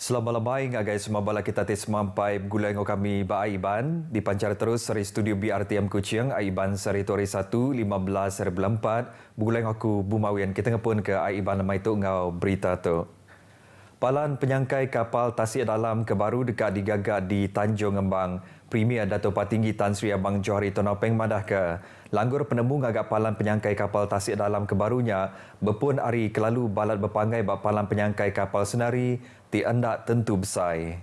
Selamat lemai ngagai semua bala kita tes mampai gulai kami ba Aiban dipancar terus dari studio BRTM Kuching Aiban seri Tori 1 15 seri 4 gulai aku Bumawian kita ngepun ke Aiban lemai tu ngau berita tu. Palan penyangkai kapal tasik dalam kebaru dekat digagak di Tanjung Ngembang. Premier Dato' Patinggi Tan Sri Abang Johari Tonopeng madah ke langgur penemu ngagak palan penyangkai kapal tasik dalam kebarunya berpun hari kelalu balat berpangai bak palan penyangkai kapal senari ti endak tentu besai.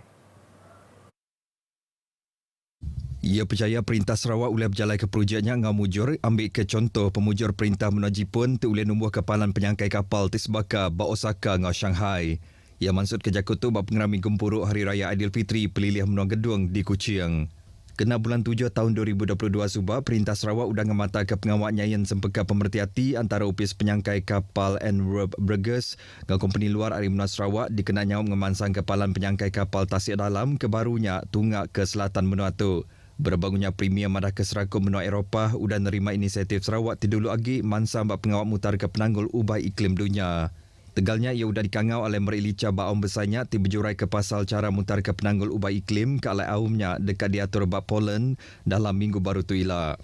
Ia percaya Perintah Sarawak uleh berjalan ke projeknya ngau mujur ambil ke contoh pemujur Perintah Menaji pun ti uleh numbuh kepalan penyangkai kapal ti sebaka bak Osaka ngau Shanghai. Ia maksud kejakut tu bak pengerami gempuruk Hari Raya Aidilfitri pelilih menua gedung di Kuching. Kena bulan 7 tahun 2022 subah, Perintah Sarawak udang ngemata ke pengawaknya yang sempeka pemerhati antara upis penyangkai kapal Enrob Burgess dengan kompeni luar Ari Menua Sarawak dikenanya mengemansang kepalan penyangkai kapal tasik dalam kebarunya tunggak ke selatan menua tu. Berbangunnya Premier Madah ke Serakum Menua Eropah udah nerima inisiatif Sarawak tidulu lagi mansang bak pengawak mutar ke penanggul ubah iklim dunia. Tegalnya ia sudah dikangau oleh Merilica Baum besarnya ti berjurai ke pasal cara mutar ke penanggul ubah iklim ke alai aumnya dekat diatur bak Poland dalam minggu baru tu ila.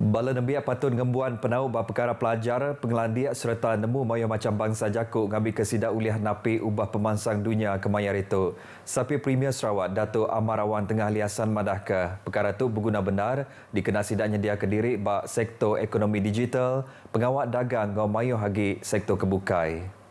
Bala Nembiak patut ngembuan penau bak perkara pelajar, pengelandik serta nemu maya macam bangsa jakuk ngambil kesidak uliah napi ubah pemansang dunia ke mayar itu. Sapi Premier Sarawak Dato' Amarawan tengah liasan madah ke perkara tu berguna benar dikena sidak nyedia ke diri bak sektor ekonomi digital, pengawak dagang ngau mayo hagi sektor kebukai.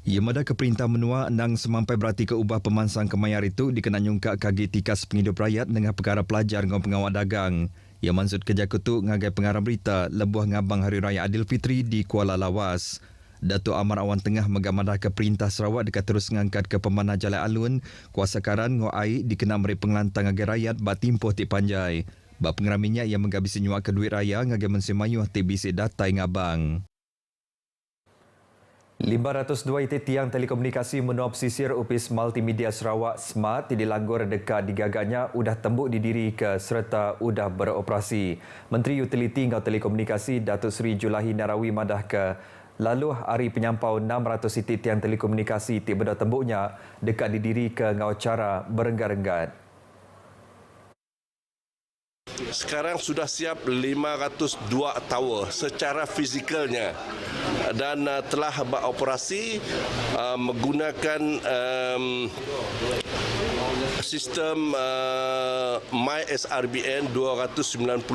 Ia madah ke Perintah Menua nang semampai berarti ke ubah pemansang kemayar itu dikena nyungkak kagi tikas penghidup rakyat dengan perkara pelajar ngau pengawak dagang. Ia maksud kejakut tu ngagai pengarah berita lebuh ngabang Hari Raya Aidilfitri di Kuala Lawas. Dato' Amarawan tengah megamadah ke Perintah Sarawak dekat terus ngangkat ke pemanah Jalai Alun, kuasa karan ngau air dikena meri pengelantang ngagai rakyat bak timpoh ti panjai. Bak pengeraminya ia menggabisi nyuak ke duit raya ngagai mensemayuh ti bisi datai ngabang. 502 iti tiang telekomunikasi menua pesisir upis multimedia Sarawak Smart dilanggur dekat digagaknya udah tembuk didiri ke serta udah beroperasi. Menteri Utiliti ngau Telekomunikasi Datuk Seri Julahi Narawi madah ke lalu hari penyampau 600 iti tiang telekomunikasi ti benda tembuknya dekat didiri ke ngau cara berenggat-enggat. Sekarang sudah siap 502 tower secara fizikalnya dan telah beroperasi menggunakan sistem MySRBN 295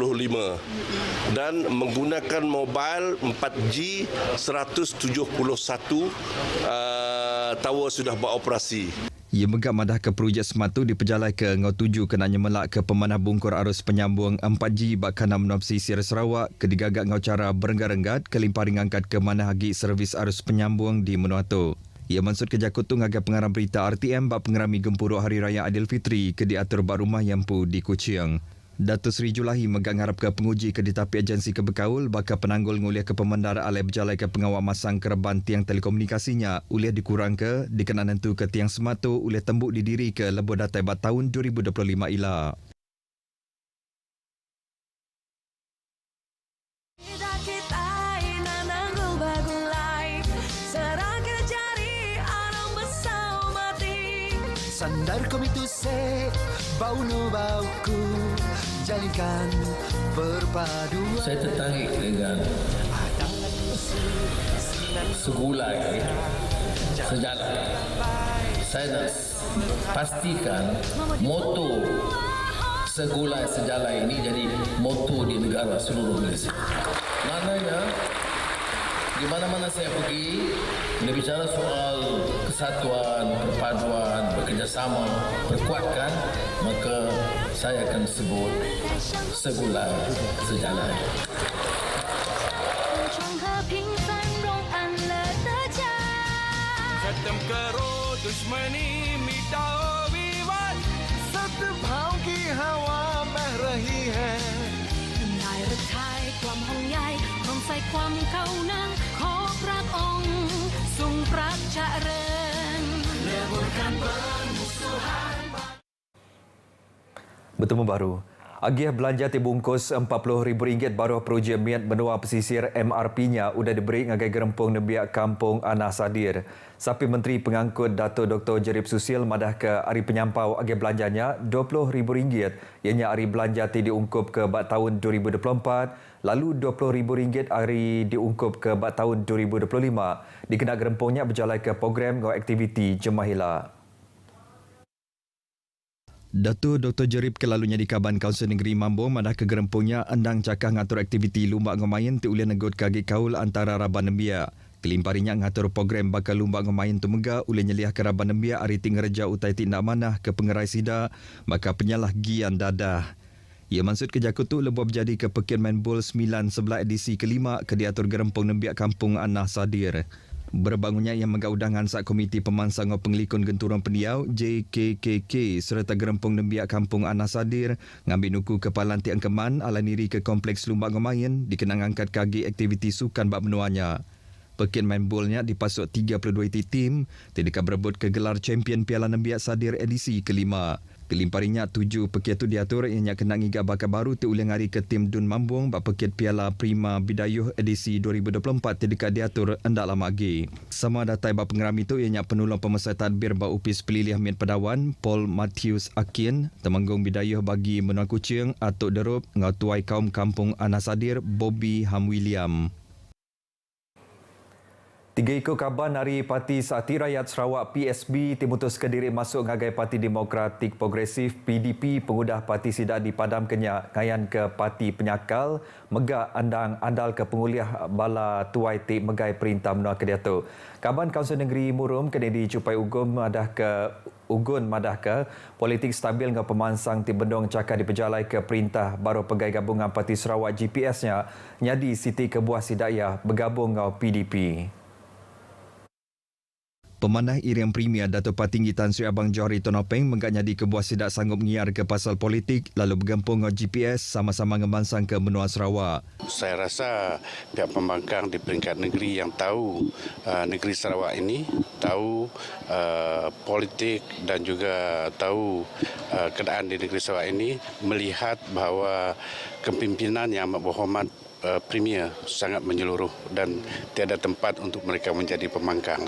dan menggunakan mobile 4G 171 tower sudah beroperasi. Ia megak madah ke projek Smart tu diperjalai ke ngau tuju kenanya melak ke pemanah bungkur arus penyambung 4G bak kanam menua pesisir Sarawak ke digagak ngau cara berenggat-enggat kelimparing angkat ke mana hagi servis arus penyambung di menua tu. Ia maksud kejakut tu ngagai pengarah berita RTM bak pengerami gempuruk Hari Raya Aidilfitri ke diatur bak rumah Yampu di Kuching. Datuk Seri Julahi megang harap ke penguji ke ditapi agensi kebekaul bakal penanggul nguliah ke pemandar alai berjalai ke pengawal masang kereban tiang telekomunikasinya uliah dikurang ke dikenan nentu ke tiang Smart tu uliah tembuk didiri ke lebuh datai bat tahun 2025 ila. Sandar komitu se bau no bauku jalinkan perpaduan. Saya tertarik dengan segulai sejalan. Saya nak pastikan moto segulai sejalan ini jadi moto di negara seluruh Malaysia. Maknanya di mana-mana saya pergi, bila bicara soal kesatuan, perpaduan, bekerjasama, perkuatkan, maka saya akan sebut segulai sejalan. Khadam karo dushmani mitao vivad सद्भाव की हवा बह रही है นายรักไทยความห่วงใยความใส่ความเข้านั้นขอพระองค์ทรงพระเจริญ Bertemu baru. Agih belanja dibungkus RM40,000 baru perujian miat benua pesisir MRP-nya sudah diberi ngagai gerempung nebiak kampung Anah Sadir. Sapi Menteri Pengangkut Dato' Dr. Jerip Susil madah ke hari penyampau agih belanjanya RM20,000 ianya hari belanja diungkup ke bat tahun 2024 lalu RM20,000 hari diungkup ke bat tahun 2025 dikena gerempungnya berjalan ke program atau aktiviti Jemahila. Dato' Dr. Jerip kelalunya di Kaban Kaunsil Negeri Mambung madah ke gerempungnya endang cakah ngatur aktiviti lumba ngemain ti ulih negot kagi kaul antara Raban Nembia. Kelimparinya ngatur program bakal lumba ngemain tu mega ulih nyeliah ke Raban Nembia ari tingreja utai tindak manah ke pengerai sida maka penyalah gian dadah. Ia maksud kejakut tu lebuh berjadi ke Pekin Main Bowl 9 sebelah edisi kelima ke diatur gerempung Nembia Kampung Anah Sadir. Berbangunnya yang megaudangan saat Komiti Pemansang Penglikun Genturong Pendiau JKKK serta gerempung Nembiak Kampung Anah Sadir ngambil nuku kepala Tiang Keman ala niri ke Kompleks Lumba Ngemain dikenang angkat kagi aktiviti sukan bak benuanya. Pekin Main Bowlnya dipasuk 32 tim tidak berebut ke gelar Champion Piala Nembiak Sadir edisi kelima. Kelimparinya 7 pekiat tu diatur ianya kena ngiga bakal baru ti ulang hari ke tim Dun Mambung bak pekiat Piala Prima Bidayuh edisi 2024 tidak diatur endak lama lagi. Sama datai bak pengeram itu ianya penolong pemesai tadbir bak upis pelilih Min Pedawan Paul Matthews Akin, temanggung Bidayuh bagi Menua Kuching Atuk Derup ngatuai kaum kampung Anah Sadir Bobby Ham William. 3 ikut kaban dari Parti Sakti Rakyat Sarawak PSB timutus Kediri masuk ngagai Parti Demokratik Progresif PDP pengudah Parti Sidak di Padam Kenyak ngayan ke Parti Penyakal megak andang andal ke penguliah bala tuai ti megai perintah menua kediatu. Kaban Kaunsil Negeri Murum kini dicupai ugun madah ke politik stabil dengan pemansang ti bendong cakap dipejalai ke perintah baru pegai gabungan Parti Sarawak GPS-nya nyadi Siti Kebuah Sidayah bergabung dengan PDP. Pemanah Irian Premier Dato' Patinggi Tan Sri Abang Johari Tonopeng menggaknya di Kebuah Sidak sanggup ngiar ke pasal politik lalu bergempung dengan GPS sama-sama ngemansang ke benua Sarawak. Saya rasa pihak pembangkang di peringkat negeri yang tahu negeri Sarawak ini, tahu politik dan juga tahu keadaan di negeri Sarawak ini melihat bahawa kepimpinan yang amat berhormat Premier sangat menyeluruh dan tiada tempat untuk mereka menjadi pembangkang.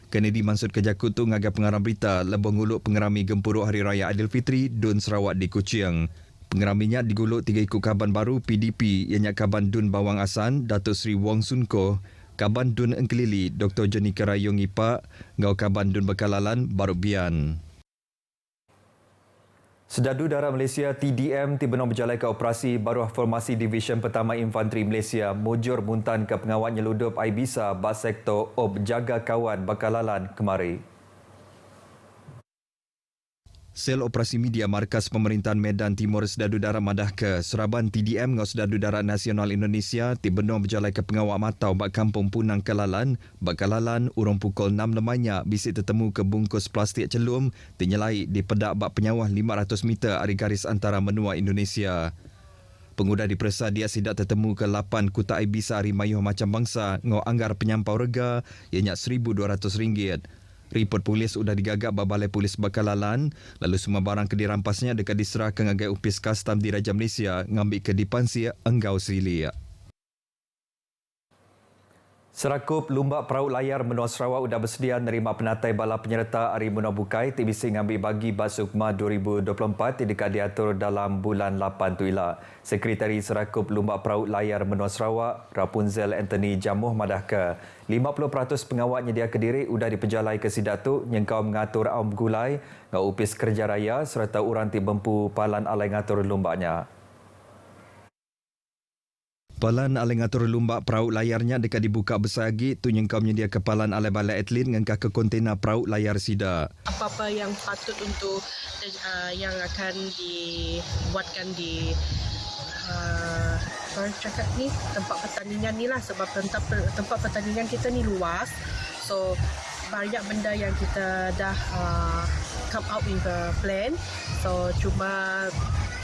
Kennedy Mansud Kejakut tu ngagap pengarang berita lebong nguluk pengerami gempuruk Hari Raya Aidilfitri Dun Sarawak di Kuching. Pengeraminya diguluk 3 ikut kaban baru PDP ianya Kaban Dun Bawang Asan Datuk Sri Wong Sun Koh, Kaban Dun Engkelili Dr. Johnny Kerayong Ipak, ngau Kaban Dun Bekalalan Baruk Bian. Serdadu Darat Malaysia TDM tibenong berjalan ke operasi baruh formasi Division Pertama Infanteri Malaysia mujur muntan ke pengawal nyeludup Aibisa bas sektor Ob Jaga Kawan Bakalalan kemari. Sel Operasi Media Markas Pemerintahan Medan Timur Serdadu Darat madah ke Seraban TDM ngau Serdadu Darat Nasional Indonesia tibenong berjalan ke pengawal matau bak Kampung Punang Kelalan, Bakalalan urung pukul 6 lemanya bisik tertemu ke bungkus plastik celum tinyelai di pedak bak penyawah 500 meter ari garis antara menua Indonesia. Pengudah diperesa dia sidak tertemu ke 8 kuta Aibisa ari mayuh macam bangsa ngau anggar penyampau rega ianya RM1,200. Report polis sudah digagak Balai Polis Bakalalan lalu semua barang kedirampasnya dekat diserahkan ngagai upis kastam di Raja Malaysia ngambil ke Dipansi Enggau Sili. Serakup Lumba Perahu Layar Menua Sarawak sudah bersedia menerima penatai bala penyerta Hari Menua Bukai TBC ngambil bagi Basukma 2024 tidak diatur dalam bulan 8 tu ila. Sekretari Serakup Lumba Perahu Layar Menua Sarawak Rapunzel Anthony Jamuh madah ke 50% pengawal nyedia Kediri sudah dipejalai ke Sidatu nyengkau mengatur aum gulai ngau upis kerja raya serta urang ti bempu palan alai ngatur lumbanya. Palan alai ngatur lumba perahu layarnya dekat dibuka besar lagi tu nyengkau menyedia kepalan alai balai atlet ngengkah ke kontena perahu layar sida. Apa-apa yang patut untuk yang akan dibuatkan di cakap ni tempat pertandingan ni lah sebab tempat pertandingan kita ni luas. So banyak benda yang kita dah come out with a plan. So cuma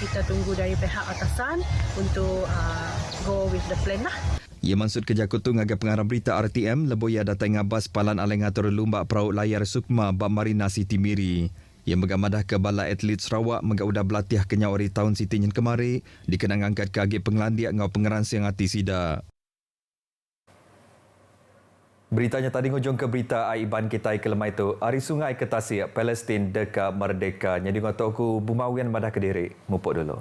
kita tunggu dari pihak atasan untuk go with the plan lah. Ia maksud kejakut tu ngagap pengarah berita RTM leboya datang ngabas palan alai ngatur lumba perahu layar Sukma bab Marina Siti Miri. Ia megamadah ke Balai Atlet Sarawak megaudah belatih kenyawari tahun sitinyen kemari dikenang angkat ke agi penglandiak ngau pengeran siang hati sida. Beritanya tadi hujung ke berita Aiban kita ke lemah itu. Ari sungai ke Tasik, Palestin dekat merdeka. Jadi ngotok ku bumawian madah ke diri. Mupuk dulu.